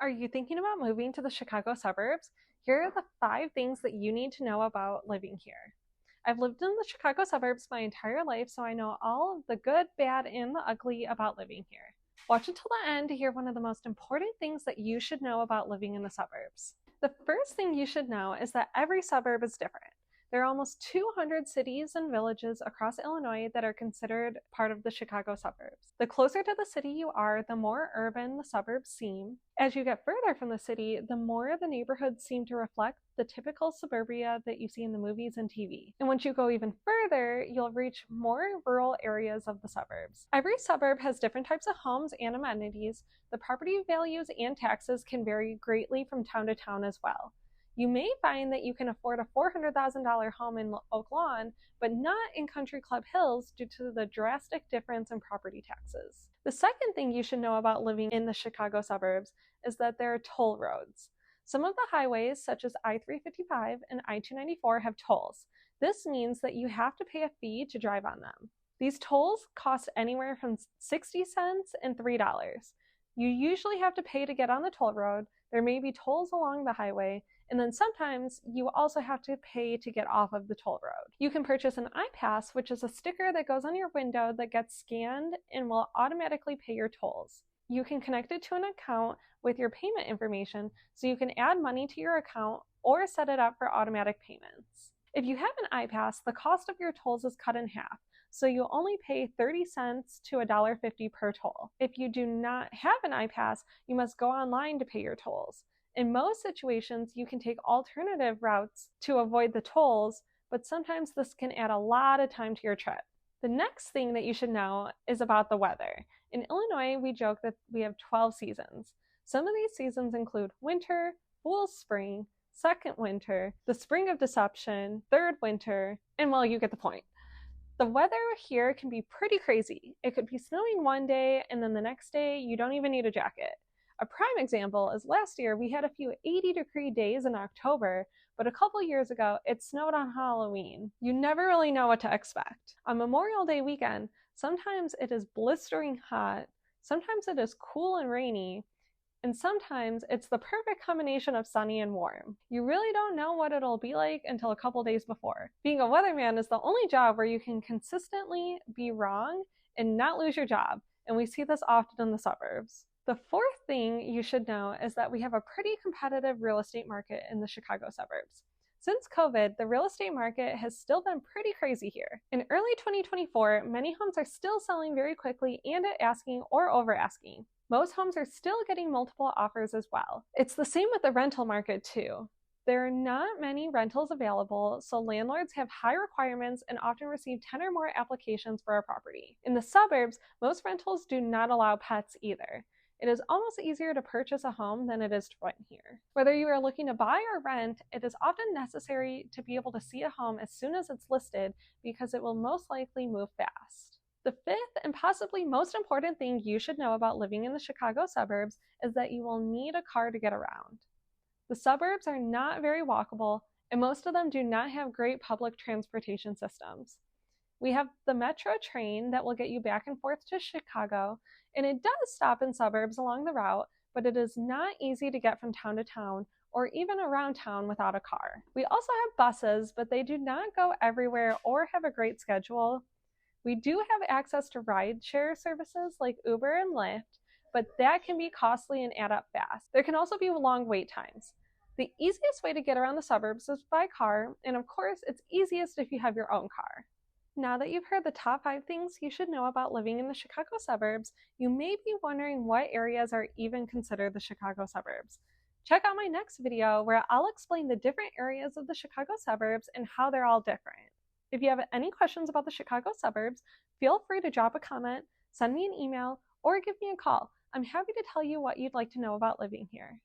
Are you thinking about moving to the Chicago suburbs? Here are the 5 things that you need to know about living here. I've lived in the Chicago suburbs my entire life, so I know all of the good, bad, and the ugly about living here. Watch until the end to hear one of the most important things that you should know about living in the suburbs. The first thing you should know is that every suburb is different. There are almost 200 cities and villages across Illinois that are considered part of the Chicago suburbs. The closer to the city you are, the more urban the suburbs seem. As you get further from the city, the more the neighborhoods seem to reflect the typical suburbia that you see in the movies and TV. And once you go even further, you'll reach more rural areas of the suburbs. Every suburb has different types of homes and amenities. The property values and taxes can vary greatly from town to town as well. You may find that you can afford a $400,000 home in Oak Lawn, but not in Country Club Hills due to the drastic difference in property taxes. The second thing you should know about living in the Chicago suburbs is that there are toll roads. Some of the highways, such as I-355 and I-294, have tolls. This means that you have to pay a fee to drive on them. These tolls cost anywhere from 60 cents and $3. You usually have to pay to get on the toll road. There may be tolls along the highway, and then sometimes you also have to pay to get off of the toll road. You can purchase an iPass, which is a sticker that goes on your window that gets scanned and will automatically pay your tolls. You can connect it to an account with your payment information, so you can add money to your account or set it up for automatic payments. If you have an iPass, the cost of your tolls is cut in half, so you'll only pay 30 cents to $1.50 per toll. If you do not have an iPass, you must go online to pay your tolls. In most situations, you can take alternative routes to avoid the tolls, but sometimes this can add a lot of time to your trip. The next thing that you should know is about the weather. In Illinois, we joke that we have 12 seasons. Some of these seasons include winter, fool's spring, second winter, the spring of deception, third winter, and well, you get the point. The weather here can be pretty crazy. It could be snowing one day, and then the next day, you don't even need a jacket. A prime example is last year we had a few 80-degree days in October, but a couple years ago it snowed on Halloween. You never really know what to expect. On Memorial Day weekend, sometimes it is blistering hot, sometimes it is cool and rainy, and sometimes it's the perfect combination of sunny and warm. You really don't know what it'll be like until a couple days before. Being a weatherman is the only job where you can consistently be wrong and not lose your job, and we see this often in the suburbs. The fourth thing you should know is that we have a pretty competitive real estate market in the Chicago suburbs. Since COVID, the real estate market has still been pretty crazy here. In early 2024, many homes are still selling very quickly and at asking or over asking. Most homes are still getting multiple offers as well. It's the same with the rental market too. There are not many rentals available, so landlords have high requirements and often receive 10 or more applications for a property. In the suburbs, most rentals do not allow pets either. It is almost easier to purchase a home than it is to rent here. Whether you are looking to buy or rent, it is often necessary to be able to see a home as soon as it's listed because it will most likely move fast. The fifth and possibly most important thing you should know about living in the Chicago suburbs is that you will need a car to get around. The suburbs are not very walkable, and most of them do not have great public transportation systems. We have the Metro train that will get you back and forth to Chicago, and it does stop in suburbs along the route, but it is not easy to get from town to town or even around town without a car. We also have buses, but they do not go everywhere or have a great schedule. We do have access to rideshare services like Uber and Lyft, but that can be costly and add up fast. There can also be long wait times. The easiest way to get around the suburbs is by car, and of course, it's easiest if you have your own car. Now that you've heard the top 5 things you should know about living in the Chicago suburbs, you may be wondering what areas are even considered the Chicago suburbs. Check out my next video where I'll explain the different areas of the Chicago suburbs and how they're all different. If you have any questions about the Chicago suburbs, feel free to drop a comment, send me an email, or give me a call. I'm happy to tell you what you'd like to know about living here.